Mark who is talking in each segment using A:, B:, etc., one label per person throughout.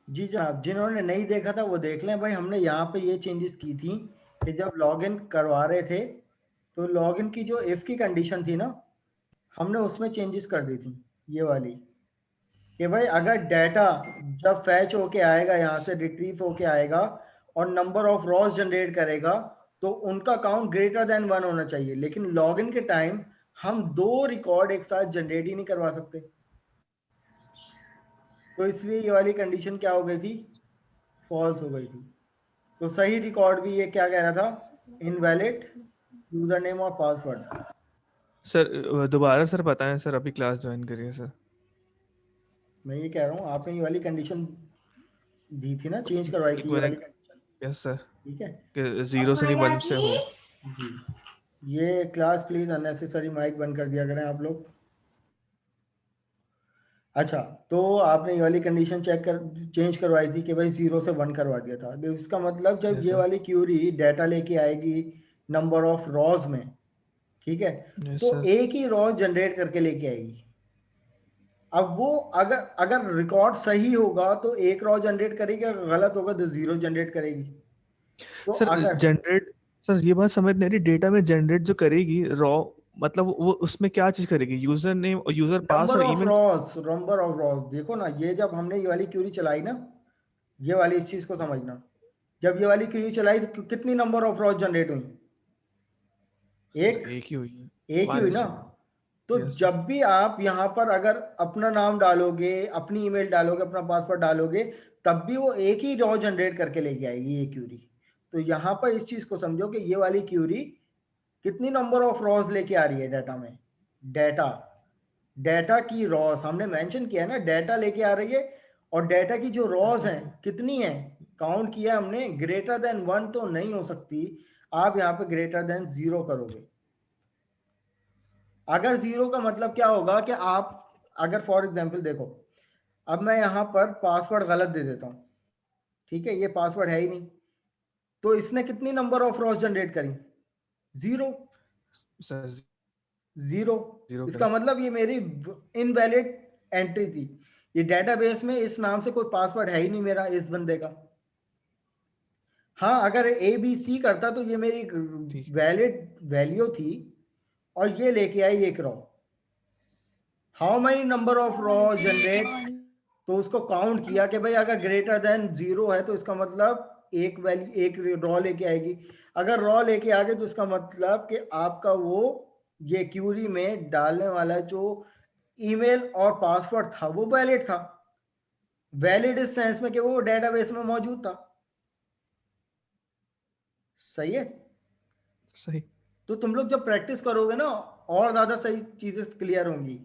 A: जी जनाब, जिन्होंने नहीं देखा था वो देख लें भाई। हमने यहाँ पे ये चेंजेस की थी कि जब लॉगिन करवा रहे थे तो लॉगिन की जो इफ की कंडीशन थी ना, हमने उसमें चेंजेस कर दी थी ये वाली, कि भाई अगर डाटा जब फैच होके आएगा यहाँ से रिट्रीव होके आएगा और नंबर ऑफ रॉस जनरेट करेगा तो उनका काउंट ग्रेटर देन 1 होना चाहिए। लेकिन लॉगिन के टाइम हम 2 रिकॉर्ड एक साथ जनरेट ही नहीं करवा सकते, तो इसलिए ये वाली कंडीशन क्या हो गई थी, फॉल्स हो गई थी। तो सही रिकॉर्ड भी ये क्या कह रहा था, इनवैलिड यूजर नेम और पासवर्ड।
B: सर दोबारा सर बताएं सर, अभी क्लास ज्वाइन करिए सर।
A: मैं ये कह रहा हूँ आपने ये वाली कंडीशन दी थी ना, चेंज करवाई
B: एक
A: थी ये वाली
B: मिनट।
A: कंडीशन।
B: Yes sir.
A: ठीक है।
B: कि
A: अब
B: 0 से नहीं 1 से हो।
A: जी, ये क्लास प्लीज अननेसेसरी माइक बंद कर दिया करें आप लोग। अच्छा, तो आपने ये वाली कंडीशन चेंज करवाई थी कि भाई 0 से 1 करवा दिया था। तो इसका मतलब जब
B: यस
A: ये
B: सर।
A: वाली क्यूरी डाटा लेके आएगी नंबर ऑफ रॉज में, ठीक है,
B: यस
A: तो
B: सर।
A: एक ही रॉ जनरेट करके लेके आएगी। अब वो अगर अगर रिकॉर्ड सही होगा तो एक रॉ जनरेट करेगी, अगर गलत होगा तो 0 जनरेट करेगी। तो
B: सर
A: अगर
B: जनरेट, सर ये बात समझ नहीं आ रही, डेटा में जनरेट जो करेगी रॉ, मतलब वो उसमें क्या चीज करेगी, यूजर नेम और यूजर पास
A: नंबर
B: और
A: of
B: email?
A: Ross, number of Ross देखो ना, ये जब हमने ये वाली क्यूरी चलाई ना, ये वाली इस चीज को समझना, जब ये वाली क्यूरी चलाई तो कितनी नंबर ऑफ रॉस जनरेट हुई,
B: सर
A: एक,
B: एक ही हुई है।
A: एक ही हुई ना।
B: यस।
A: तो
B: यस सर।
A: जब भी आप यहाँ पर अगर अपना नाम डालोगे, अपनी ईमेल डालोगे, अपना पासवर्ड डालोगे, तब भी वो एक ही रॉ जनरेट करके लेके आएगी ये क्यूरी। तो यहाँ पर इस चीज को समझो कि ये वाली क्यूरी कितनी नंबर ऑफ रॉस लेके आ रही है डाटा में, डाटा, डाटा की रॉस हमने मेंशन किया है ना, डाटा लेके आ रही है। और डाटा की जो रॉस हैं कितनी है, काउंट किया हमने, ग्रेटर देन 1 तो नहीं हो सकती। आप यहाँ पे ग्रेटर देन 0 करोगे। अगर 0 का मतलब क्या होगा कि आप, अगर फॉर एग्जांपल देखो, अब मैं यहाँ पर पासवर्ड गलत दे देता हूँ, ठीक है, ये पासवर्ड है ही नहीं, तो इसने कितनी नंबर ऑफ रॉस जनरेट करी, 0,
B: सर
A: 0।
B: 0
A: इसका
B: करे।
A: मतलब ये मेरी इनवैलिड एंट्री थी। ये डेटाबेस में इस नाम से कोई पासवर्ड है ही नहीं मेरा इस बंदे का। हाँ, अगर ए बी सी करता तो ये मेरी
B: ठीक है।
A: वैलिड वैल्यू थी, और ये लेके आई एक raw. How many number of raw generate, तो उसको काउंट किया कि भाई अगर ग्रेटर देन 0 है तो इसका मतलब एक वैल्यू, एक रॉ लेके आएगी। अगर रॉ लेके आ गए तो इसका मतलब कि आपका वो ये क्यूरी में डालने वाला जो ईमेल और पासवर्ड था वो वैलिड था। वैलिड इस सेंस में कि वो डेटाबेस में मौजूद था। सही है।
B: सही।
A: तो तुम लोग जब प्रैक्टिस करोगे ना, और ज्यादा सही चीजें क्लियर होंगी,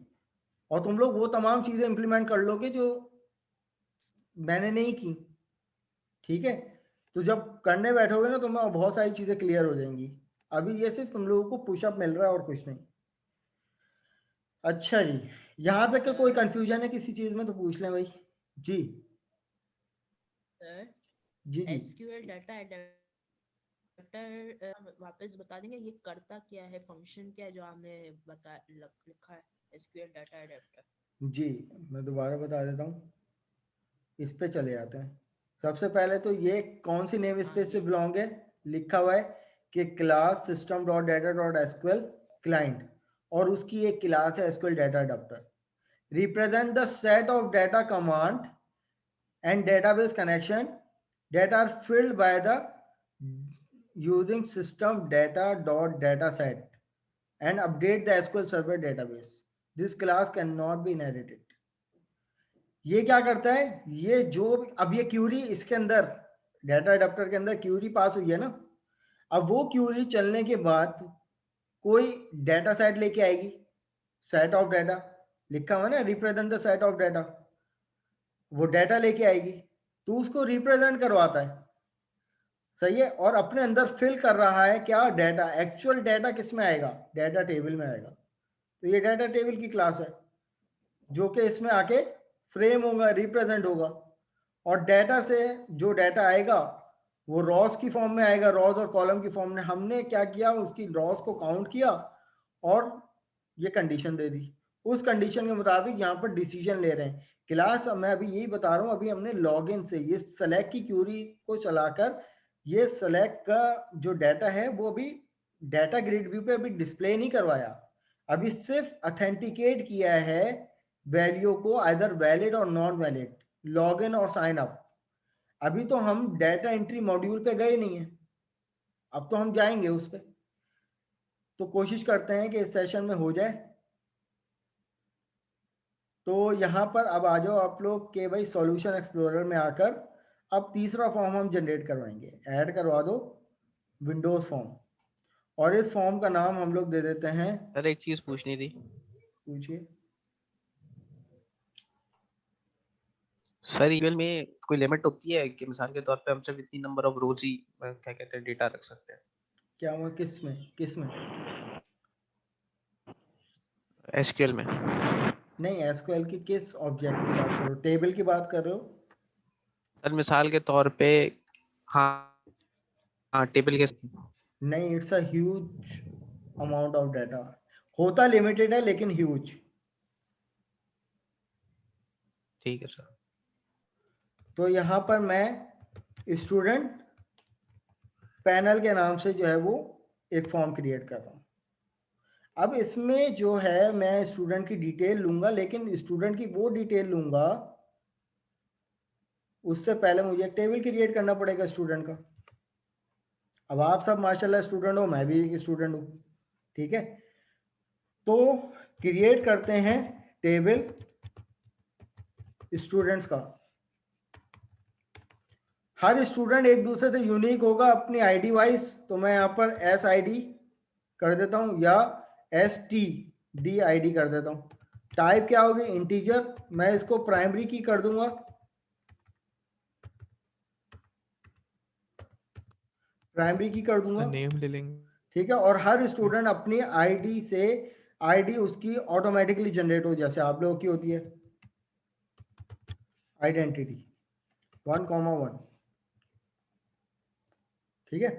A: और तुम लोग वो तमाम चीजें इंप्लीमेंट कर लोगे जो मैंने नहीं की। ठीक है। तो जब करने बैठोगे ना तो मैं बहुत सारी चीजें क्लियर हो जाएंगी। अभी ये सिर्फ तुम लोगों को पुशअप मिल रहा है और कुछ नहीं। अच्छा जी, यहाँ तक का कोई
C: सर
A: कंफ्यूजन है किसी चीज में तो पूछ लें भाई। जी
C: सर
A: जी जी।
C: एसक्यूएल डाटा एडेप्टर वापस बता देंगे ये करता क्या है, फंक्शन क्या है जो आपने लिखा है एसक्यूएल डाटा एडेप्टर।
A: जी, मैं दोबारा बता देता हूँ, इस पे चले जाते हैं। सबसे पहले तो ये कौन सी नेम
C: हाँ
A: स्पेस से
C: जी।
A: बिलोंग है, लिखा हुआ है कि class system dot data dot SQL client, और उसकी एक क्लास है SQL data adapter, represent the set of data command and database connection that are filled by the using system data dot data set and update the SQL Server database. This class cannot be inherited. ये क्या करता है, ये जो अब ये Curie इसके अंदर डाटा अडेप्टर के अंदर क्यूरी पास हुई है ना, अब वो क्यूरी चलने के बाद कोई डाटा सेट लेके आएगी, सेट ऑफ डाटा लिखा हुआ ना, represent the set of data, वो डाटा लेके आएगी, तो उसको रिप्रेजेंट करवाता है। सही है। और अपने अंदर फिल कर रहा है क्या, डाटा, एक्चुअल डाटा किस में आएगा, डाटा टेबल में आएगा। तो ये डाटा टेबल की क्लास है जो कि इसमें आके फ्रेम होगा, रिप्रेजेंट होगा। और डाटा से जो डाटा आएगा वो रॉस की फॉर्म में आएगा, रॉस और कॉलम की फॉर्म में। हमने क्या किया, उसकी रॉस को काउंट किया और ये कंडीशन दे दी। उस कंडीशन के मुताबिक यहाँ पर डिसीजन ले रहे हैं क्लास मैं अभी यही बता रहा हूँ, अभी हमने लॉगिन से ये सेलेक्ट की क्यूरी को चलाकर ये सेलेक्ट का जो डाटा है वो अभी डाटा ग्रिड व्यू पे अभी डिस्प्ले नहीं करवाया, अभी सिर्फ ऑथेंटिकेट किया है वैल्यू को, आइदर वैलिड और नॉन वैलिड, लॉगिन और साइन अप। अभी तो हम डाटा एंट्री मॉड्यूल पे गए नहीं है, अब तो हम जाएंगे उस पे। तो कोशिश करते हैं कि इस सेशन में हो जाए। तो यहाँ पर अब आ जाओ आप लोग के भाई सॉल्यूशन एक्सप्लोरर में आकर अब तीसरा फॉर्म हम जनरेट करवाएंगे, ऐड करवा दो विंडोज फॉर्म, और इस फॉर्म का नाम हम लोग दे देते हैं,
D: सर एक चीज पूछनी थी,
A: पूछिए।
D: सर ईमेल में कोई लिमिट होती है कि मिसाल के तौर पे हम सिर्फ इतनी नंबर ऑफ रोज ही क्या कहते हैं डेटा रख सकते हैं?
A: क्या हुआ, किस में
D: एसक्यूएल में।
A: नहीं, एसक्यूएल की किस ऑब्जेक्ट की बात कर रहे हो, टेबल की बात कर रहे हो?
D: सर मिसाल के तौर पे हाँ हाँ टेबल के।
A: नहीं, it's a huge amount of data, होता लिमिटेड है लेकिन ह्यूज।
D: ठीक है सर।
A: तो यहाँ पर मैं स्टूडेंट पैनल के नाम से जो है वो एक फॉर्म क्रिएट कर रहा हूँ। अब इसमें जो है मैं स्टूडेंट की डिटेल लूंगा, लेकिन स्टूडेंट की वो डिटेल लूंगा उससे पहले मुझे एक टेबल क्रिएट करना पड़ेगा स्टूडेंट का। अब आप सब माशाल्लाह स्टूडेंट हो, मैं भी एक स्टूडेंट हूँ, ठीक है। तो क्रिएट करते हैं टेबल स्टूडेंट्स का। हर स्टूडेंट एक दूसरे से यूनिक होगा अपनी आईडी वाइज, तो मैं यहाँ पर एस आई डी कर देता हूँ या S T D I D कर देता हूँ। टाइप क्या होगी, इंटीजर, मैं इसको प्राइमरी की कर दूंगा, प्राइमरी की कर दूंगा,
B: नेम ले लेंगे।
A: ठीक है। और हर स्टूडेंट अपनी आईडी से आईडी उसकी ऑटोमेटिकली जनरेट हो, जैसे आप लोगों की होती है आइडेंटिटी 1,1, ठीक है।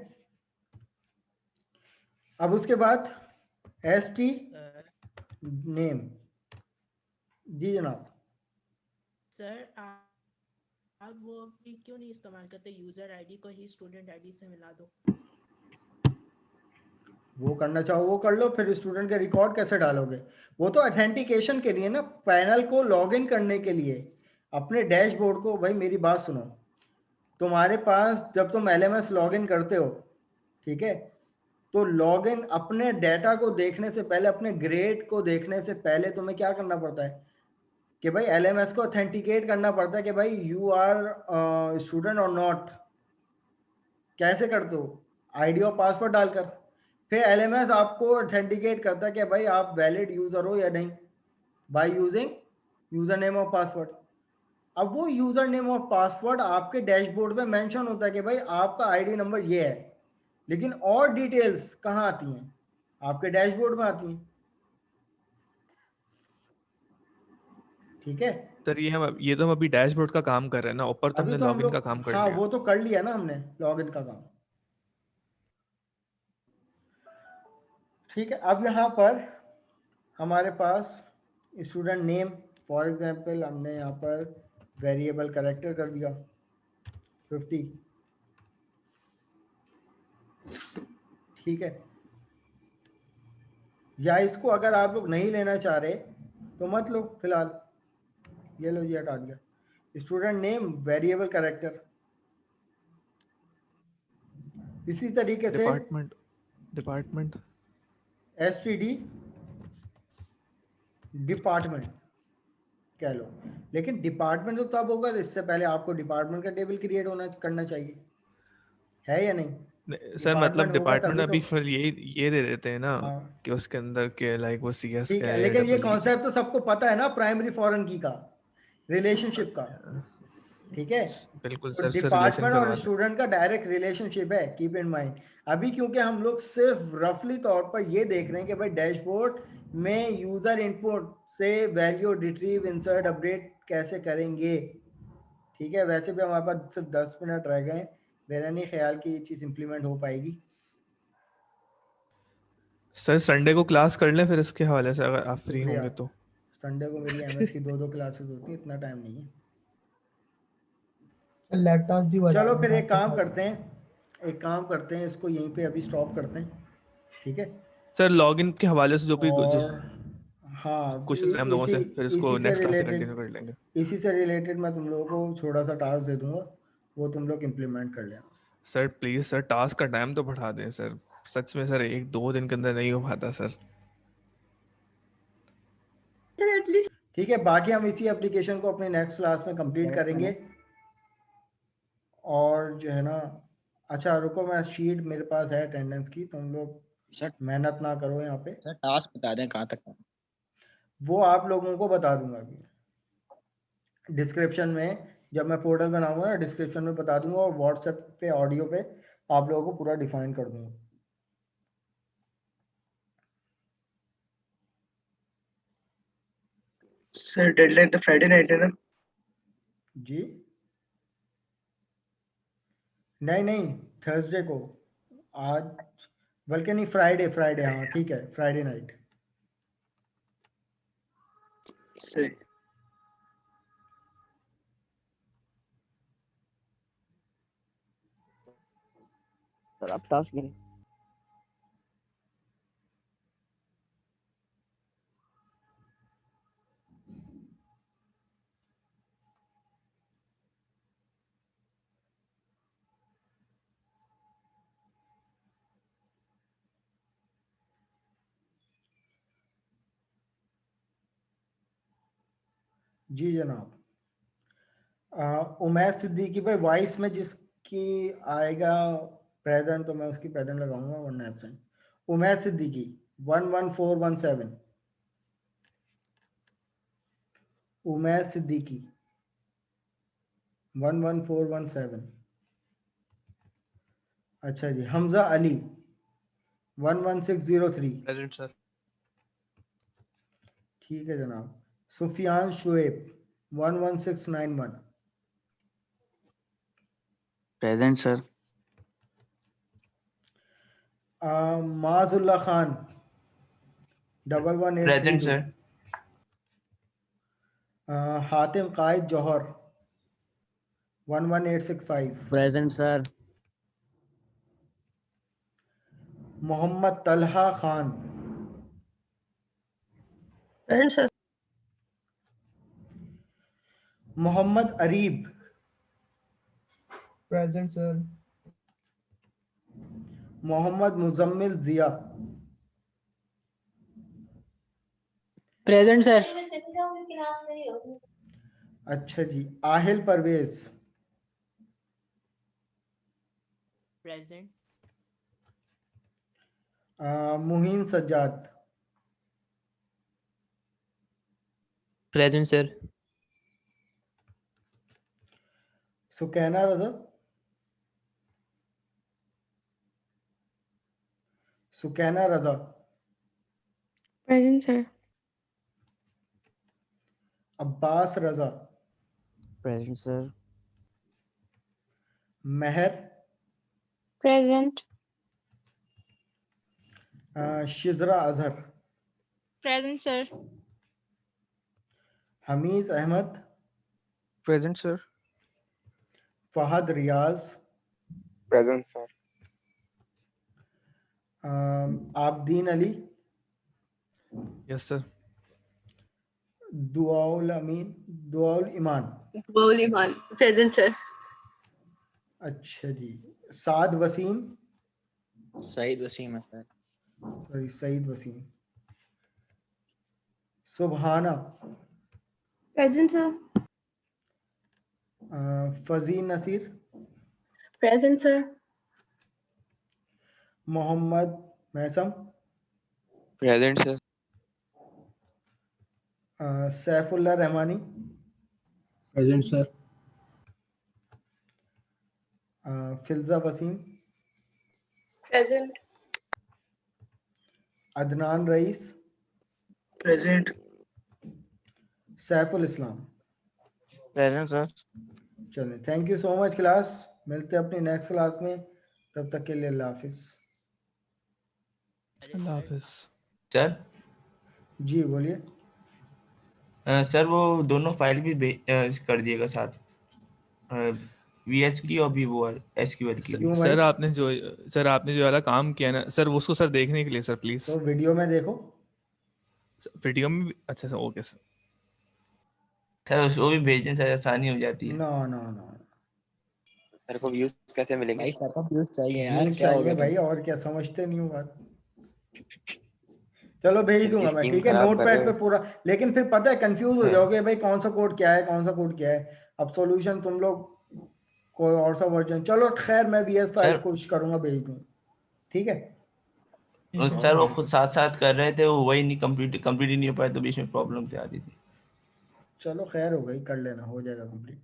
A: अब उसके बाद एस टी नेम, जी जनाब।
C: सर आप वो भी क्यों नहीं इस्तेमाल करते, यूजर आईडी को ही स्टूडेंट आईडी से मिला दो।
A: वो करना चाहो वो कर लो, फिर स्टूडेंट के रिकॉर्ड कैसे डालोगे? वो तो ऑथेंटिकेशन के लिए ना, पैनल को लॉगिन करने के लिए अपने डैशबोर्ड को। भाई मेरी बात सुनो, तुम्हारे पास जब तुम LMS लॉगिन करते हो, ठीक है, तो लॉगिन अपने डेटा को देखने से पहले, अपने ग्रेड को देखने से पहले तुम्हें क्या करना पड़ता है कि भाई LMS को ऑथेंटिकेट करना पड़ता है कि भाई यू आर स्टूडेंट और नॉट। कैसे करते हो? आईडी और पासवर्ड डालकर। फिर LMS आपको ऑथेंटिकेट करता है कि भाई आप वैलिड यूजर हो या नहीं, बाय यूजिंग यूजर नेम और पासवर्ड। अब वो यूजर नेम और पासवर्ड आपके डैशबोर्ड में मेंशन होता है कि भाई आपका आईडी नंबर ये है, लेकिन और डिटेल्स कहाँ आती हैं? आपके डैशबोर्ड में आती हैं, ठीक है।
B: सर ये तो हम अभी डैशबोर्ड का काम कर रहे हैं ना, ऊपर तो
A: अभी
B: हमने
A: तो हम
B: लॉगिन
A: लोग,
B: का काम कर
A: हाँ
B: लिया।
A: वो तो कर लिया ना हमने, लॉगिन का काम, ठीक है। अब यहाँ पर हमारे पास स्टूडेंट नेम, फॉर एग्जांपल हमने यहाँ पर वेरिएबल कैरेक्टर कर दिया 50, ठीक है। या इसको अगर आप लोग नहीं लेना चाह रहे तो मत लो फिलहाल, ये लो जी हटा दिया। स्टूडेंट नेम वेरिएबल कैरेक्टर, इसी तरीके से
B: डिपार्टमेंट
A: STD डिपार्टमेंट कह लो, लेकिन डिपार्टमेंट तो तब होगा इससे पहले आपको डिपार्टमेंट का टेबल क्रिएट होना करना चाहिए, है या नहीं?
B: सर मतलब
A: डिपार्टमेंट होगा
B: डिपार्टमेंट
A: तभी तो,
B: अभी फिर ये दे देते हैं ना
A: हाँ
B: कि उसके अंदर के लाइक वो CS
A: ठीक
B: का
A: है।
B: है,
A: लेकिन ये
B: EEE
A: कॉन्सेप्ट तो सबको पता है ना, प्राइमरी फॉरेन की का रिलेशनशिप का, ठीक है।
B: बिल्कुल
A: तो
B: सर से रिलेशन
A: डिपार्टमेंट और
B: करवा दें।
A: स्टूडेंट का डायरेक्ट रिलेशनशिप है, कीप इन माइंड। अभी क्योंकि हम लोग सिर्फ रफली तौर पर ये देख रहे हैं कि भाई डैशबोर्ड में यूजर इनपुट से वैल्यू रिट्रीव, इंसर्ट, अपडेट कैसे करेंगे, ठीक है। वैसे भी हमारे पास सिर्फ 10 मिनट रह गए, मेरा नहीं ख्याल कि ये चीज़ इंप्लीमेंट हो पाएगी।
B: सर संडे को क्लास कर लें फिर इसके हवाले से, अगर आप फ्री
A: शुक्रिया,
B: होंगे तो।
A: संडे को मेरी एमएस की 2 क्लासेस होती हैं, इतना टाइम नहीं है।
E: लैपटॉप भी बता
A: चलो
E: दो
A: फिर
E: साथ
A: एक
E: के
A: काम
E: साथ।
A: करते हैं, इसको यहीं पे अभी स्टॉप करते हैं, ठीक है?
B: सर लॉगिन के हवाले से जो भी
A: और हाँ,
B: क्वेश्चन हम लोगों
A: इसी
B: से, फिर इसको
A: इसी से
B: नेक्स्ट क्लास से
A: रिलेटेड
B: कंटिन्यू कर लेंगे।
A: इसी से रिलेटेड मैं तुम लोगों को छोटा सा टास्क दे दूंगा, वो तुम लोग इम्प्लीमेंट कर लेना।
B: सर प्लीज सर, टास्क का टाइम तो बढ़ा दें सर, सच में सर 1-2 दिन के अंदर नहीं हो पाता सर।
A: ठीक है, बाकी हम इसी एप्लीकेशन को अपने नेक्स्ट क्लास में कंप्लीट करेंगे। और जो है ना, अच्छा रुको, मैं शीट मेरे पास है अटेंडेंस की, तुम लोग
F: सर
A: मेहनत ना करो यहाँ पे,
F: सर टास्क बता दें कहाँ तक है।
A: वो आप लोगों को बता दूंगा अभी डिस्क्रिप्शन में, जब मैं पोर्टल बनाऊंगा ना डिस्क्रिप्शन में बता दूंगा, और व्हाट्सएप पे ऑडियो पे आप लोगों को पूरा डिफाइन कर दूंगा।
E: सर डेडलाइन तो फ्राइडे नाइट है ना?
A: जी नहीं नहीं, थर्सडे को, आज बल्कि नहीं, फ्राइडे, हाँ ठीक है, फ्राइडे नाइट।
E: सही।
F: सर आप टास्क गिने।
A: जी जनाब। उमैद सिद्दीकी भाई, वॉइस में जिसकी आएगा प्रेजेंट तो मैं उसकी प्रेजेंट लगाऊंगा, वरना एब्सेंट। उमैद सिद्दीकी 11417। उमैद सिद्दीकी 11417। अच्छा जी, हमजा अली 11603।
D: Present sir.
A: ठीक है जनाब। Sufiyan Shoaib 11691।
F: Present sir.
A: Majulla Khan 11832।
D: Sir.
A: Hatim Qaid Johar 11865।
F: Present sir.
A: Mohammad Talha Khan
E: present sir.
A: Mohammad Areeb
E: present sir.
A: Mohammad Muzammil Ziya.
G: Present sir.
A: अच्छा जी, Aahil Parvez
C: present.
A: Muheen Sajjad.
G: Present sir.
A: Sukaina Raza Sukaina Raza.
H: Present sir.
A: Abbas Raza.
F: Present sir.
A: महर
H: present.
A: Shizra Azhar.
H: Present sir.
A: Hamiz Ahmed.
D: Present sir.
A: Fahad Riyaz.
I: Present sir.
A: Aabdeen Ali.
B: Yes sir.
A: Duaul Ameen, Duaul Iman.
H: Present sir.
A: अच्छा जी, साद वसीम,
F: सईद वसीम है sir.
A: Sorry Saeed Waseem. Subhana.
H: Present sir.
A: Fazeel Naseer.
H: Present sir.
A: Mohammad Maisam.
I: Present sir.
A: Saifullah Rahmani.
E: Present sir.
A: Filza Waseem.
H: Present.
A: Adnan Raees.
E: Present.
A: Saiful Islam.
F: Present sir.
A: चलिए, thank you so much class, मिलते हैं अपनी next class में, तब तक के लिए अल्लाह हाफिज।
C: अरे
B: अल्लाह
C: सर,
B: हाफिज।
I: सर
A: जी बोलिए।
J: सर वो दोनों फाइल भी कर दिएगा साथ, VH की और भी वो SQL की।
A: क्यों भाई?
B: सर आपने जो वाला काम किया ना सर, उसको सर देखने के लिए सर प्लीज।
A: तो वीडियो में देखो।
B: वीडियो में अच्छा सर, ओके सर।
J: सर उसको भी भेजने से आसानी हो जाती है।
A: नो नो नो,
I: सर को व्यूज कैसे मिलेंगे?
F: भाई सर को व्यूज चाहिए यार,
A: व्यूज
F: क्या हो
A: चाहिए
F: गया
A: भाई, और क्या, समझते नहीं हो बात। चलो भेज
I: इनकी
A: दूंगा मैं,
I: स्कीम
A: ठीक है,
I: खराब
A: नोट
I: कर
A: पैड
I: रहे
A: पे
I: हो।
A: पूरा। लेकिन फिर पता है कंफ्यूज हो
J: हाँ।
A: जाओगे भाई, कौन सा कोड क्या है, कौन सा कोड क्या है। अब सॉल्यूशन तुम लोग कोई और सा वर्जन, चलो खैर मैं VS फाइल
J: सर
A: कोशिश करूंगा भेज दूँ, ठीक है।
J: सर वो खुद साथ साथ कर रहे थे, वो वही नहीं कंप्लीट ही नहीं हो पाया, तो बीच में प्रॉब्लम आ रही थी।
A: चलो खैर हो गई, कर लेना, हो जाएगा कंप्लीट।